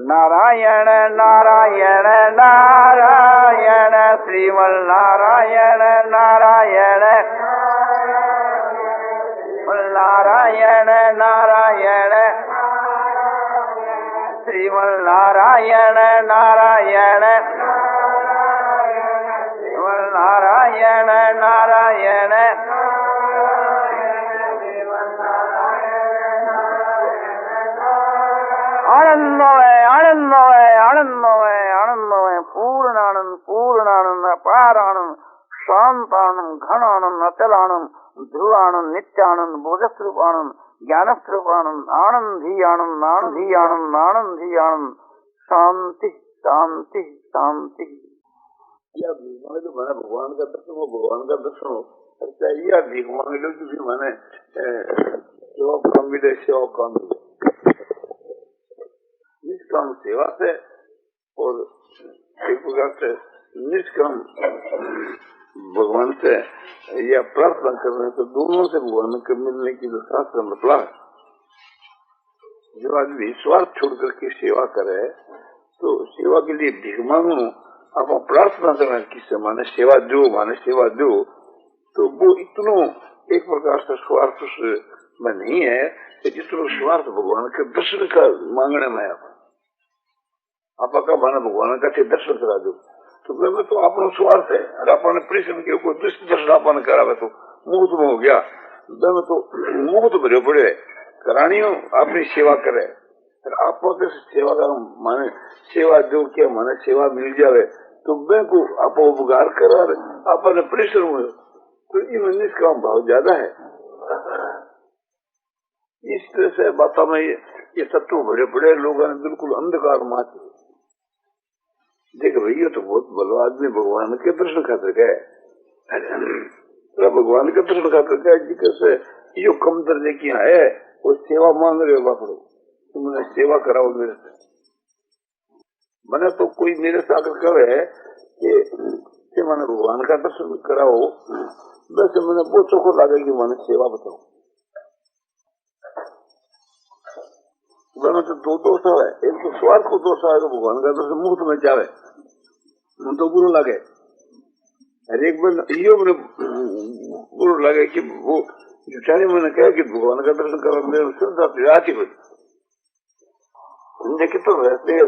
नारायण नारायण नारायण श्रीमन नारायण नारायण नारायण नारायण श्रीमन नारायण नारायण नारायण नारायण आनंदमय आनंदमय आनंदमय आनंदमय पूर्णानंद पूर्णानंद अपार आनंद शांत आनंद घन आनंद अचल आनंद ध्रुव आनंद नित्यानंद बोधस्वरूप आनंद ज्ञानस्वरूप आनंद आनंद ही आनंद आनंद ही आनंद आनंद ही आनंद शांति शांति शांति। मैंने भगवान का दर्शन हो, भगवान का दर्शन हो, अच्छा यह भीख मांग लो कि मैंने सेवा काम मिले, सेवा काम मिले। निष्काम सेवा से और एक प्रकार से निष्काम भगवान से या प्रार्थना करने से दोनों से भगवान के मिलने की जो शास्त्र मतलब है। जो आदमी स्वार्थ छोड़ करके सेवा करे तो सेवा के लिए भीख मांगो, आप प्रार्थना करें किससे माने सेवा दो, तो वो इतनो एक प्रकार से स्वार्थ में नहीं है कि जितना स्वार्थ भगवान के दर्शन का मांगने में आपका माने भगवान का दर्शन करा दो, तो मैं तो अपना स्वार्थ है। अगर अपने परिश्रम के कोई दुष्ट दर्शन अपन करावे तो मुक्त में हो गया, मैं तो मुक्त भरे पड़े करानी हो अपनी सेवा करे। आप सेवा का माने सेवा जो क्या माने सेवा मिल जावे तो मैं को आप उपकार करा अपने परिश्रम हो, तो इन निष्काम भाव ज्यादा है। इस तरह से बातों में ये तत्व भरे पड़े लोगों ने बिल्कुल अंधकार मात देख भैया तो बहुत बलो आदमी भगवान के दर्शन खातर गए, भगवान के दर्शन खातर गए जिसे यो कम दर्जे की है वो सेवा मांग रहे हो बापड़ो, तुमने सेवा कराओ मेरे से। मैंने तो कोई मेरे से आकर कहे कि मैंने भगवान का दर्शन कराओ, वैसे मैंने बहुत चौखो लगे कि मैंने सेवा बताओ। तो दो दोष है, एक तो स्वार्थ को दोष है भगवान का दर्शन मुफ्त में जावे तो बुरो लगे, और एक बार यो मैंने बुरो लगे कि वो जुटाने मैंने कहा कि भगवान का दर्शन करो रात ही देखे तो रहते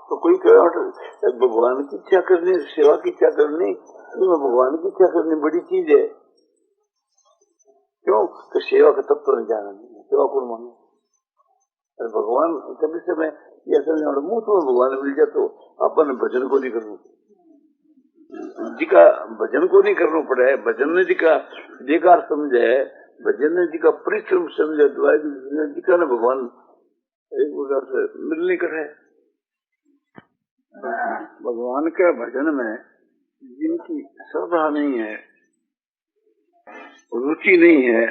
तो कोई कहे भगवान की इच्छा करनी, सेवा की इच्छा करनी, भगवान की इच्छा करनी बड़ी चीज है। क्यों तो सेवा का तत्व नहीं जाना, सेवा कौन मांगे। भगवान कभी समय ऐसा मुंह तो भगवान मिल जाए तो अपन भजन को नहीं करना, जिका भजन को नहीं करना पड़े, भजन ने जिका बेकार समझे, भजन ने जिका परिश्रम समझे, जिका ने भगवान एक प्रकार से मिलने करे। भगवान के भजन में जिनकी श्रद्धा नहीं है, रुचि नहीं है,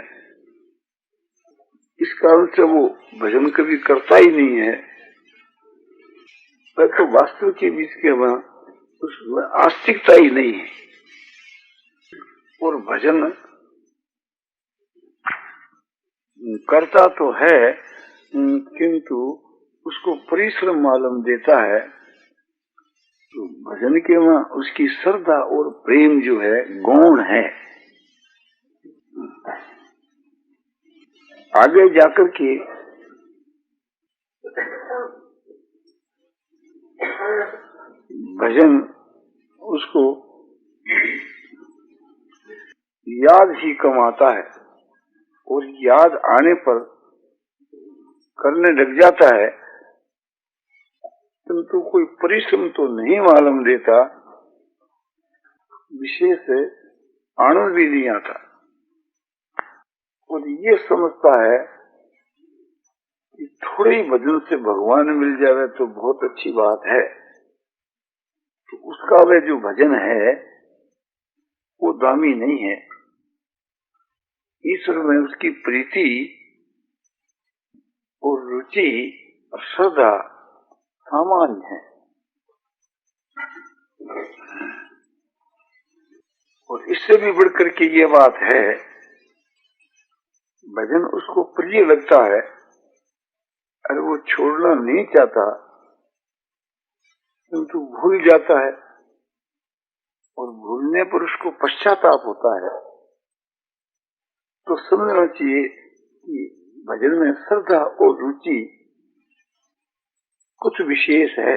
इस कारण से वो भजन कभी करता ही नहीं है। पर तो वास्तव के बीच के वहां उसमें आस्तिकता ही नहीं है। और भजन करता तो है किंतु उसको परिश्रम मालूम देता है, तो भजन के वहां उसकी श्रद्धा और प्रेम जो है गौण है। आगे जाकर के भजन उसको याद ही कमाता है, और याद आने पर करने लग जाता है, किंतु कोई परिश्रम तो नहीं मालूम देता, विशेष आनंद भी नहीं आता। और ये समझता है कि थोड़े ही भजन से भगवान मिल जावे तो बहुत अच्छी बात है, तो उसका वे जो भजन है वो दामी नहीं है। ईश्वर में उसकी प्रीति और रुचि और श्रद्धा सामान्य है। और इससे भी बढ़कर के ये बात है, भजन उसको प्रिय लगता है अरे वो छोड़ना नहीं चाहता किंतु भूल जाता है और भूलने पर उसको पश्चाताप होता है, तो समझना चाहिए कि भजन में श्रद्धा और रुचि कुछ विशेष है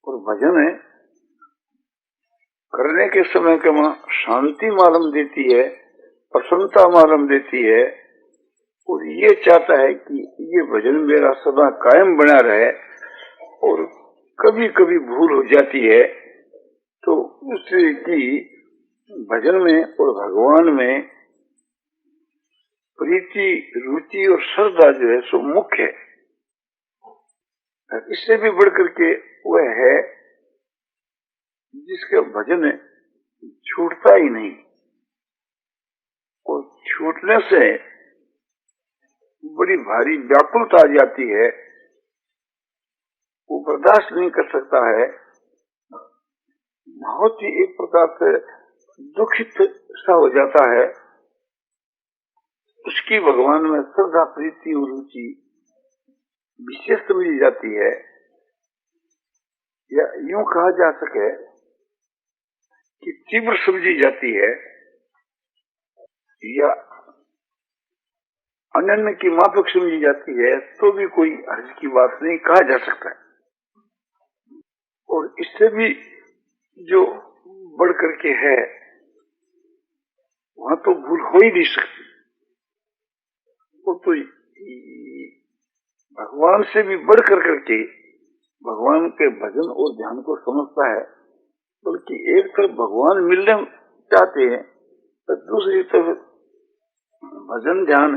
और भजन करने के समय के वहां शांति मालूम देती है, प्रसन्नता मालूम देती है और ये चाहता है कि ये भजन मेरा सदा कायम बना रहे। और कभी कभी भूल हो जाती है तो उससे की भजन में और भगवान में प्रीति, रुचि और श्रद्धा जो है सो मुख्य है। इससे भी बढ़कर के वह है जिसका भजन छूटता ही नहीं और छूटने से बड़ी भारी व्याकुलता आ जाती है, वो बर्दाश्त नहीं कर सकता है, बहुत ही एक प्रकार से दुखित सा हो जाता है। उसकी भगवान में श्रद्धा, प्रीति और रुचि विशेष समझी जाती है, या यूं कहा जा सके कि तीव्र समझी जाती है, या अनन्य की माफक समझी जाती है, तो भी कोई हर्ज की बात नहीं कहा जा सकता है। और इससे भी जो बढ़ करके है वहां तो भूल हो ही नहीं सकती। वो तो भगवान से भी बढ़ करके भगवान के भजन और ध्यान को समझता है, बल्कि एक तरफ भगवान मिलने चाहते हैं तो दूसरी तरफ भजन ध्यान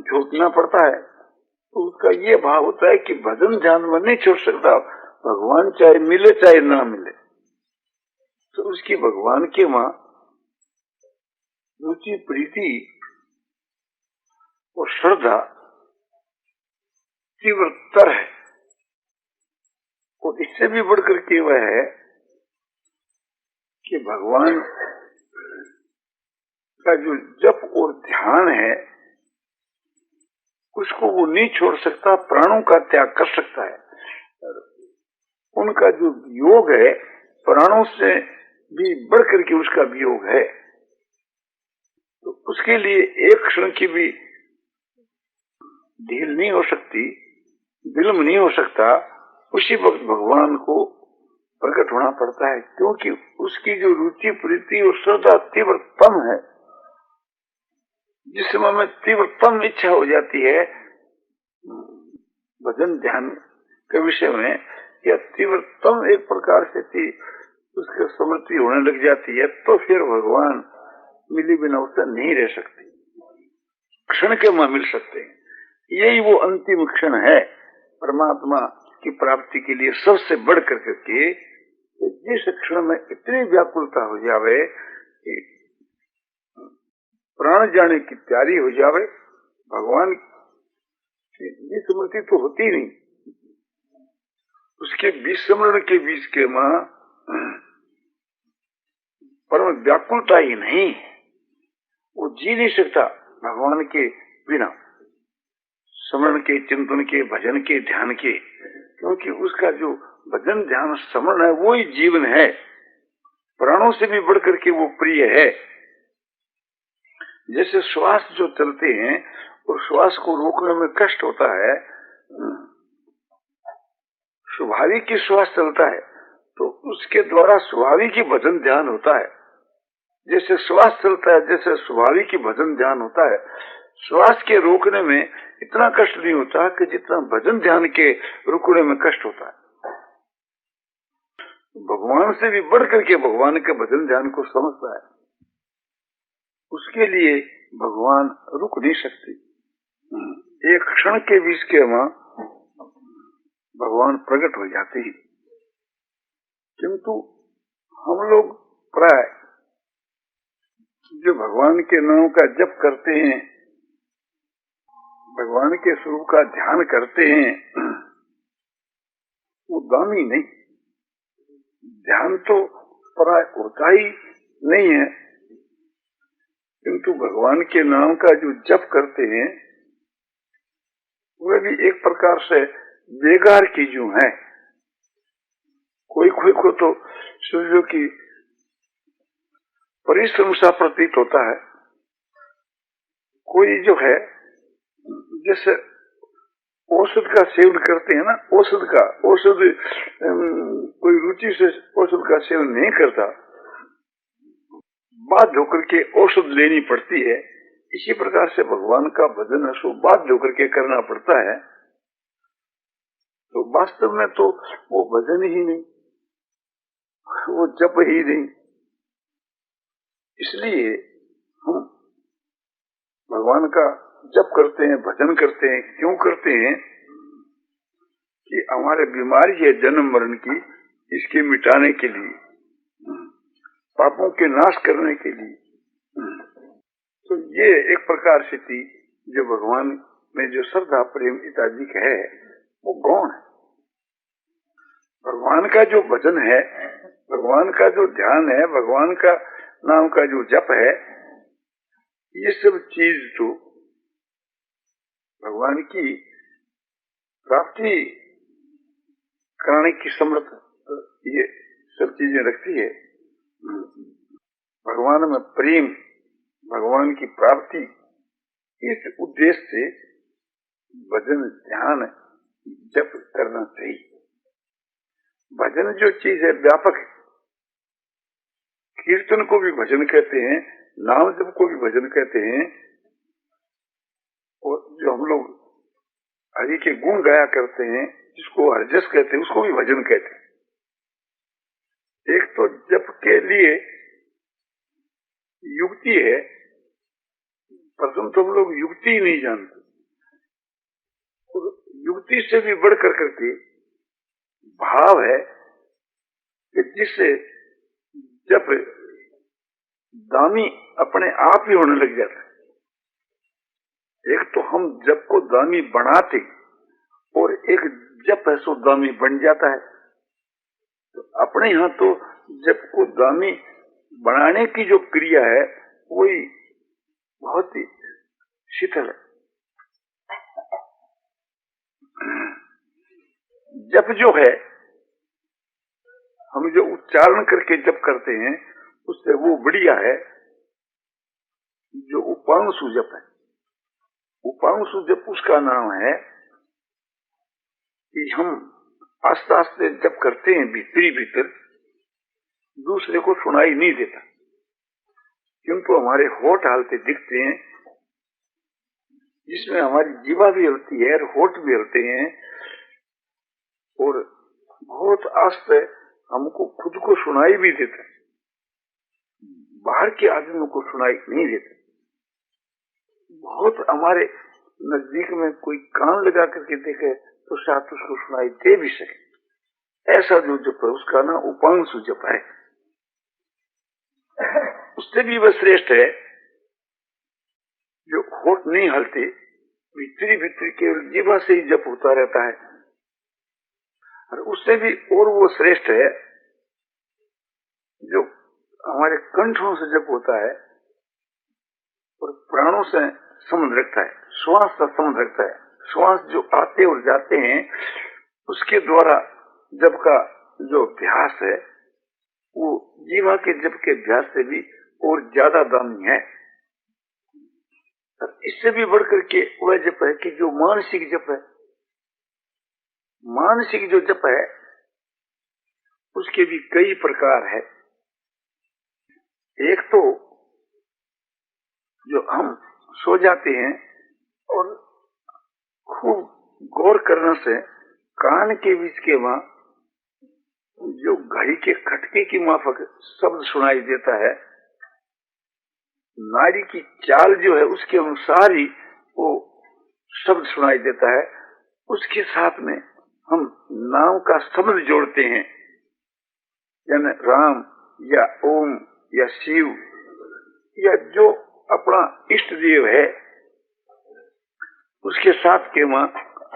छोड़ना पड़ता है। तो उसका ये भाव होता है कि भजन ध्यान में नहीं छोड़ सकता, भगवान चाहे मिले चाहे ना मिले। तो उसकी भगवान के वहां रुचि, प्रीति और श्रद्धा तीव्रतर है। और इससे भी बढ़कर के वह है कि भगवान का जो जप और ध्यान है उसको वो नहीं छोड़ सकता, प्राणों का त्याग कर सकता है। उनका जो वियोग है प्राणों से भी बढ़कर के उसका वियोग है, तो उसके लिए एक क्षण की भी ढील नहीं हो सकती, विलंब नहीं हो सकता। उसी वक्त भगवान को प्रकट होना पड़ता है, क्योंकि उसकी जो रुचि, प्रीति और श्रद्धा तीव्रतम है। जिस समय में तीव्रतम इच्छा हो जाती है भजन ध्यान के विषय में, या तीव्रतम एक प्रकार से उसकी समृद्धि होने लग जाती है, तो फिर भगवान मिली बिना उससे नहीं रह सकती, क्षण के में मिल सकते हैं। यही वो अंतिम क्षण है परमात्मा की प्राप्ति के लिए सबसे बढ़ करके, जिस क्षण में इतनी व्याकुलता हो जावे कि प्राण जाने की तैयारी हो जावे, भगवान की स्मृति तो होती नहीं, उसके विस्मरण के बीच के मां परम व्याकुलता ही नहीं, वो जी नहीं सकता भगवान के बिना, स्मरण के, चिंतन के, भजन के, ध्यान के। क्योंकि उसका जो भजन ध्यान स्मरण है वो ही जीवन है, प्राणों से भी बढ़कर के वो प्रिय है। जैसे श्वास जो चलते हैं और श्वास को रोकने में कष्ट होता है, स्वाभाविक की श्वास चलता है तो उसके द्वारा स्वाभाविक ही भजन ध्यान होता है। जैसे श्वास चलता है, जैसे स्वाभाविक ही भजन ध्यान होता है। श्वास के रोकने में इतना कष्ट नहीं होता कि जितना भजन ध्यान के रुकने में कष्ट होता है। भगवान से भी बढ़ करके भगवान के भजन ध्यान को समझता है, उसके लिए भगवान रुक नहीं सकते। एक क्षण के बीच के वहां भगवान प्रकट हो जाते ही। किंतु हम लोग प्राय जो भगवान के नाम का जप करते हैं, भगवान के स्वरूप का ध्यान करते हैं, वो दामी नहीं, ध्यान तो प्राय होता ही नहीं है। किंतु भगवान के नाम का जो जप करते हैं वे भी एक प्रकार से बेकार की जो है। कोई कोई को तो समझो कि परिश्रम सा प्रतीत होता है। कोई जो है जैसे औषध का सेवन करते हैं ना, औषध कोई रुचि से औषध का सेवन नहीं करता, बाध्य होकर के औषध लेनी पड़ती है। इसी प्रकार से भगवान का भजन सो बाध्य होकर के करना पड़ता है। तो वास्तव में तो वो भजन ही नहीं, वो जप ही नहीं। इसलिए हम भगवान का जप करते हैं, भजन करते हैं। क्यों करते हैं? कि हमारे बीमारी है जन्म मरण की, इसके मिटाने के लिए, पापों के नाश करने के लिए। तो ये एक प्रकार से थी जो भगवान में जो श्रद्धा प्रेम इत्यादि है वो गौण है। भगवान का जो भजन है, भगवान का जो ध्यान है, भगवान का नाम का जो जप है, ये सब चीज तो भगवान की प्राप्ति कराने की समर्थ ये सब चीजें रखती है। भगवान में प्रेम, भगवान की प्राप्ति, इस उद्देश्य से भजन ध्यान जप करना चाहिए। भजन जो चीज है व्यापक है। कीर्तन को भी भजन कहते हैं, नाम जप को भी भजन कहते हैं, और जो हम लोग हरि के गुण गाया करते हैं, जिसको हरजस कहते हैं, उसको भी भजन कहते हैं। एक तो जप के लिए युक्ति है, प्रथम तो हम लोग युक्ति ही नहीं जानते। और युक्ति से भी बढ़कर करके भाव है कि जिससे जप दामी अपने आप ही होने लग जाता है। एक तो हम जप को दामी बनाते और एक जप है सो दामी बन जाता है। तो अपने यहाँ तो जप को दामी बनाने की जो क्रिया है वही बहुत ही शिथिल है। जप जो है, हम जो उच्चारण करके जप करते हैं उससे वो बढ़िया है जो उपांशु जप है। उपांशु जप उसका नाम है कि हम आस्ते आस्ते जप करते हैं, भीतरी भीतर दूसरे को सुनाई नहीं देता, किंतु हमारे होठ हालते दिखते हैं, जिसमें हमारी जीवा भी हलती है और होठ भी हलते हैं, और बहुत आस्ते हमको खुद को सुनाई भी देता है, बाहर के आदमियों को सुनाई नहीं देता। बहुत हमारे नजदीक में कोई कान लगा करके देखे तो शायद उसको सुनाई दे भी सके। ऐसा जो जप है उसका ना उपांशु जप है। उससे भी वह श्रेष्ठ है जो होठ नहीं हलते, भीतरी भीतरी केवल जीवा से ही जप होता रहता है। और उससे भी और वो श्रेष्ठ है जो हमारे कंठों से जप होता है और प्राणों से संबंध रखता है, श्वास का संबंध रखता है। श्वास जो आते और जाते हैं उसके द्वारा जप का जो अभ्यास है वो जीवा के जप के अभ्यास से भी और ज्यादा दामी है। इससे भी बढ़कर के वह जप है कि जो मानसिक जप है। मानसिक जो जप है उसके भी कई प्रकार है। एक तो जो हम सो जाते हैं और खूब गौर करने से कान के बीच के वहां जो घड़ी के खटके की माफक शब्द सुनाई देता है, नाड़ी की चाल जो है उसके अनुसार ही वो शब्द सुनाई देता है। उसके साथ में हम नाम का शब्द जोड़ते हैं, यानी राम या ओम या शिव या जो अपना इष्ट देव है उसके साथ के वहां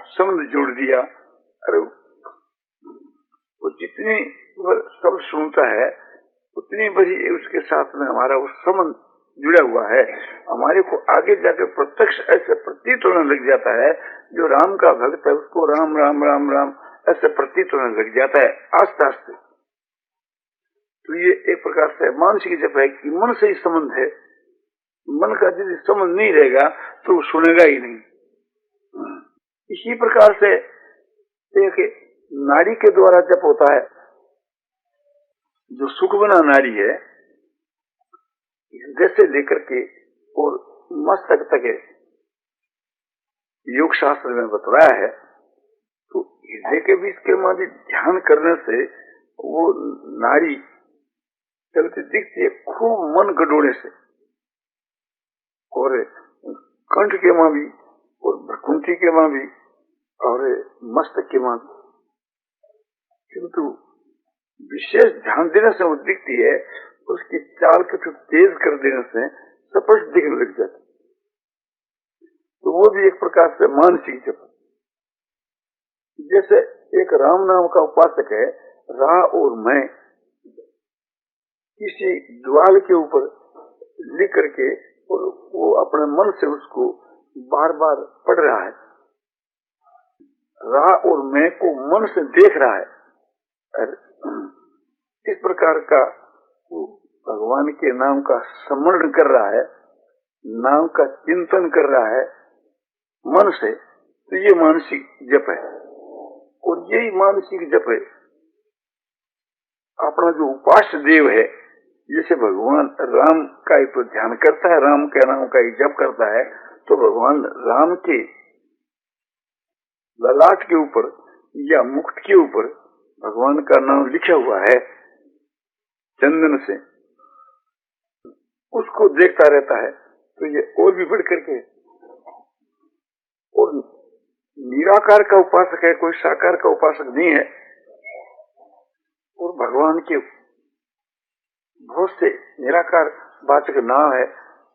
शब्द जोड़ दिया। अरे वो जितनी शब्द सुनता है उतनी बड़ी उसके साथ में हमारा वो संबंध जुड़ा हुआ है। हमारे को आगे जाकर प्रत्यक्ष ऐसे प्रतीत होने लग जाता है, जो राम का भक्त है उसको राम राम राम राम ऐसे प्रतीत होने लग जाता है आस्ते आस्ते। तो ये एक प्रकार से मानसिक जप है कि मन से ही संबंध है। मन का यदि संबंध नहीं रहेगा तो वो सुनेगा ही नहीं। इसी प्रकार से एक नाड़ी के द्वारा जप होता है, जो सुखबना नाड़ी है, हृदय से लेकर के और मस्तक तक योग शास्त्र में बतलाया है। तो हृदय के बीच के मध्य ध्यान करने से वो नाड़ी चलती दिखती है खूब मन गडोड़े से, और कंठ के मां भी और भ्रकुंठी के मां भी और मस्तक के मां भी, किंतु विशेष ध्यान देने से वो दिखती है, उसकी चाल के तो तेज कर देने से स्पष्ट दिखने लग जाती। तो वो भी एक प्रकार से मानसिक जप। जैसे एक राम नाम का उपासक है, रा और मैं किसी द्वाल के ऊपर लिख करके और वो अपने मन से उसको बार बार पढ़ रहा है, रा और मैं को मन से देख रहा है। इस प्रकार का भगवान के नाम का स्मरण कर रहा है, नाम का चिंतन कर रहा है मन से, तो ये मानसिक जप है। और यही मानसिक जप है अपना जो उपास्य देव है। जैसे भगवान राम का ही तो ध्यान करता है, राम के नाम का ही जप करता है, तो भगवान राम के ललाट के ऊपर या मुक्त के ऊपर भगवान का नाम लिखा हुआ है चंदन से, उसको देखता रहता है। तो ये और भी बढ़ करके, और निराकार का उपासक है, कोई साकार का उपासक नहीं है। और भगवान के बहुत से निराकार वाचक नाम है,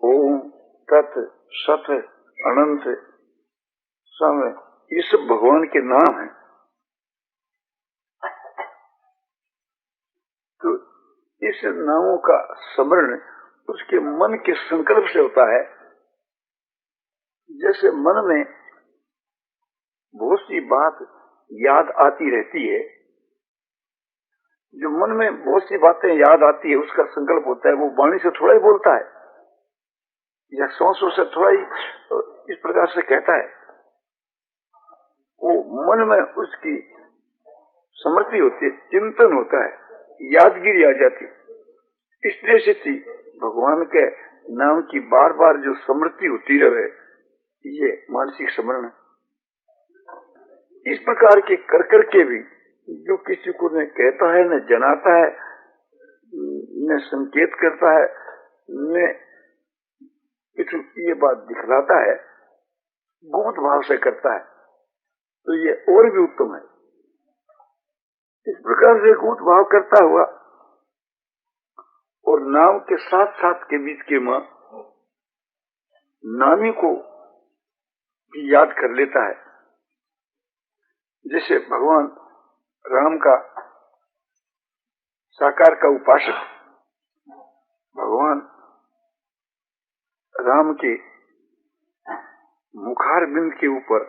ओम, तत्, सत, अनंत, समय, ये सब भगवान के नाम है। तो इस नामों का स्मरण उसके मन के संकल्प से होता है। जैसे मन में बहुत सी बात याद आती रहती है, जो मन में बहुत सी बातें याद आती है उसका संकल्प होता है, वो वाणी से थोड़ा ही बोलता है या सांसों से थोड़ा ही इस प्रकार से कहता है। वो मन में उसकी स्मृति होती है, चिंतन होता है, यादगिरी आ जाती। इस तरह से थी भगवान के नाम की बार बार जो स्मृति होती रहे, ये मानसिक स्मरण। इस प्रकार के कर करके भी जो किसी को न कहता है, न जनाता है, न संकेत करता है, न ये बात दिखलाता है, गुप्त भाव से करता है, तो ये और भी उत्तम है। इस प्रकार से गुप्त भाव करता हुआ और नाम के साथ साथ के बीच के मां नामी को भी याद कर लेता है। जैसे भगवान राम का साकार का उपासक भगवान राम के मुखार बिंद के ऊपर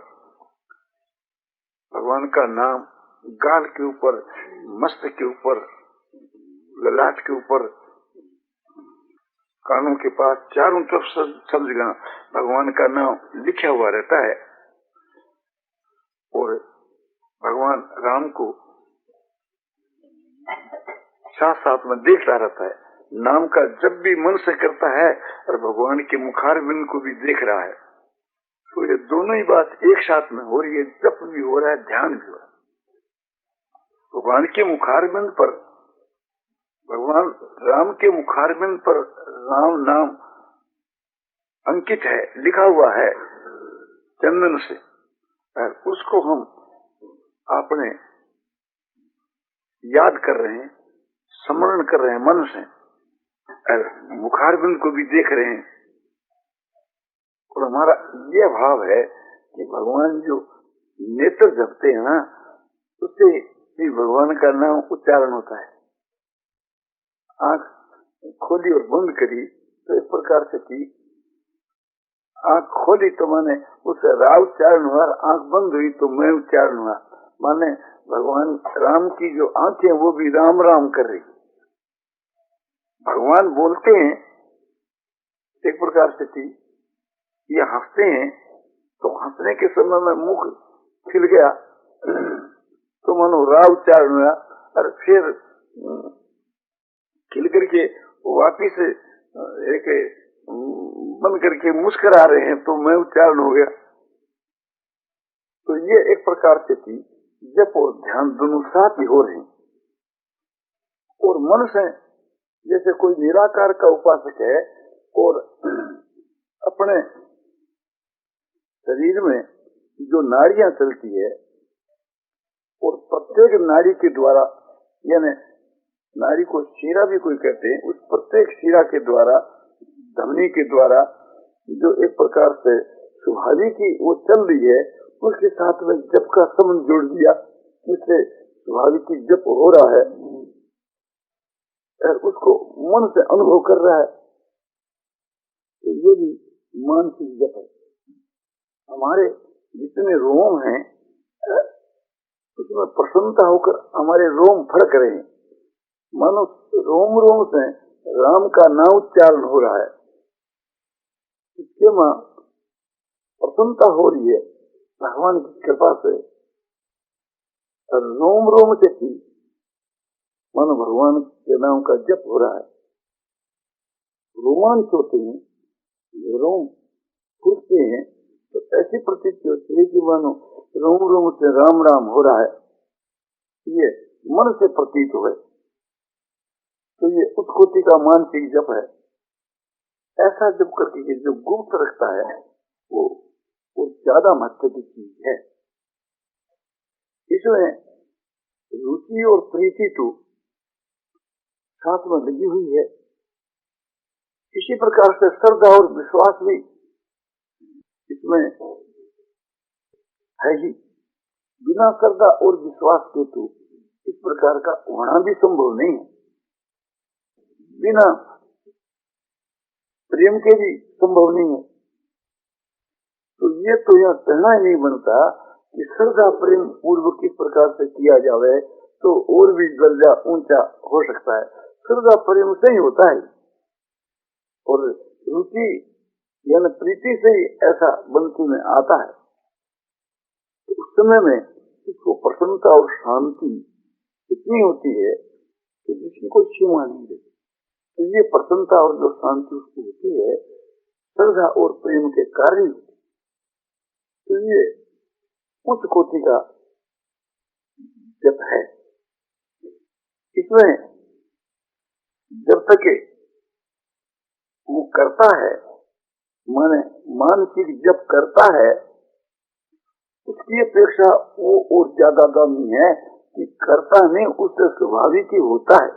भगवान का नाम, गाल के ऊपर, मस्तक के ऊपर, ललाट के ऊपर, कानों के पास, चारों तरफ सब जगह भगवान का नाम लिखा हुआ रहता है। और भगवान राम को साथ साथ में देखता रहता है। नाम का जब भी मन से करता है और भगवान के मुखार बिंद को भी देख रहा है, तो ये दोनों ही बात एक साथ में हो रही है। जप भी हो रहा है, ध्यान भी हो रहा है। भगवान के मुखार बिंद पर, भगवान राम के मुखार बिंद पर राम नाम अंकित है, लिखा हुआ है चंदन से, और उसको हम अपने याद कर रहे हैं, स्मरण कर रहे हैं मन से, और मुखार बिंद को भी देख रहे हैं। और हमारा यह भाव है कि भगवान जो नेत्र जपते हैं ना, उससे भी भगवान का नाम उच्चारण होता है। आंख खोली और बंद करी तो इस प्रकार से की आंख खोली तो माने उसे रा उच्चारण हुआ, आंख बंद हुई तो मैं उच्चारण हुआ। माने भगवान राम की जो आंखें वो भी राम राम कर रही। भगवान बोलते हैं एक प्रकार से थी, ये हंसते हैं तो हंसने के समय में मुख खिल गया तो मानो रा उच्चारण हुआ, और फिर खिल करके वापिस एक बंद करके मुस्कुरा रहे हैं तो मैं उच्चारण हो गया। तो ये एक प्रकार से थी जप और ध्यान दोनों साथ ही हो रहे हैं। और मनुष्य जैसे कोई निराकार का उपासक है और अपने शरीर में जो नाड़ियां चलती है और प्रत्येक नाड़ी के द्वारा, यानी नाड़ी को शिरा भी कोई कहते हैं, उस प्रत्येक शिरा के द्वारा, धमनी के द्वारा जो एक प्रकार से स्वाभाविक की वो चल रही है, उसके साथ में जप का संबंध जोड़ दिया, इससे स्वाभाविक की जप हो रहा है और उसको मन से अनुभव कर रहा है। तो ये भी मानसिक जप है। हमारे जितने रोम हैं उसमें प्रसन्नता होकर हमारे रोम फड़क रहे हैं, मानो रोम रोम से राम का नाम उच्चारण हो रहा है। इसके मां प्रसन्नता हो रही है भगवान की कृपा से, और रोम रोम से थी मानो भगवान के नाम का जप हो रहा है। रोमांच होते हैं, रोम फूटते हैं तो ऐसी प्रतीति होती है कि मानो रोम रोम से राम राम हो रहा है, ये मन से प्रतीत हुए। तो ये उत्कोटि का मानसिक जप है। ऐसा जप करके जो गुप्त रखता है वो ज्यादा महत्व की चीज है। इसमें रुचि और प्रीति तो साथ में लगी हुई है। इसी प्रकार से श्रद्धा और विश्वास भी इसमें है ही। बिना श्रद्धा और विश्वास के तो इस प्रकार का होना भी संभव नहीं है। बिना प्रेम के भी संभव नहीं है। तो ये तो यह कहना ही नहीं बनता कि श्रद्धा प्रेम पूर्व किस प्रकार से किया जावे तो और भी दर्जा ऊंचा हो सकता है। श्रद्धा प्रेम से ही होता है और रुचि यानी प्रीति से ही ऐसा बंसी में आता है। तो उस समय में इसको प्रसन्नता और शांति इतनी होती है कि जिसकी कोई सीमा नहीं रहती। तो ये प्रसन्नता और जो शांति उसकी होती है श्रद्धा और प्रेम के कारण। तो ये उच्च कोटि का जप है। इसमें जब तक वो करता है, माने मानसिक जप करता है, उसकी अपेक्षा वो और ज्यादा दामी है कि करता नहीं, उससे स्वाभाविक ही होता है।